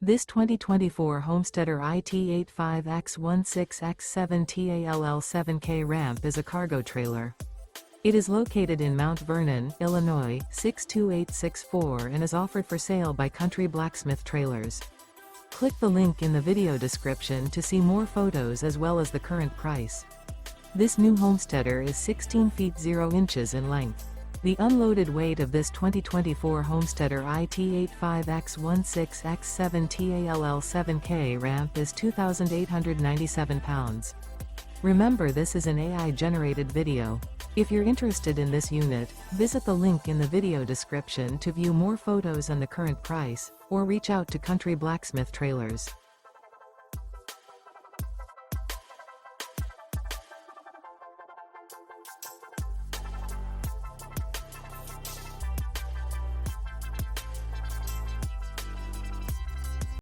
This 2024 Homesteader IT85X16X7TALL7K ramp is a cargo trailer. It is located in Mount Vernon, Illinois, 62864 and is offered for sale by Country Blacksmith Trailers. Click the link in the video description to see more photos as well as the current price. This new Homesteader is 16 feet 0 inches in length. The unloaded weight of this 2024 Homesteader IT85X16X7TALL7K ramp is 2,897 pounds. Remember, this is an AI-generated video. If you're interested in this unit, visit the link in the video description to view more photos and the current price, or reach out to Country Blacksmith Trailers.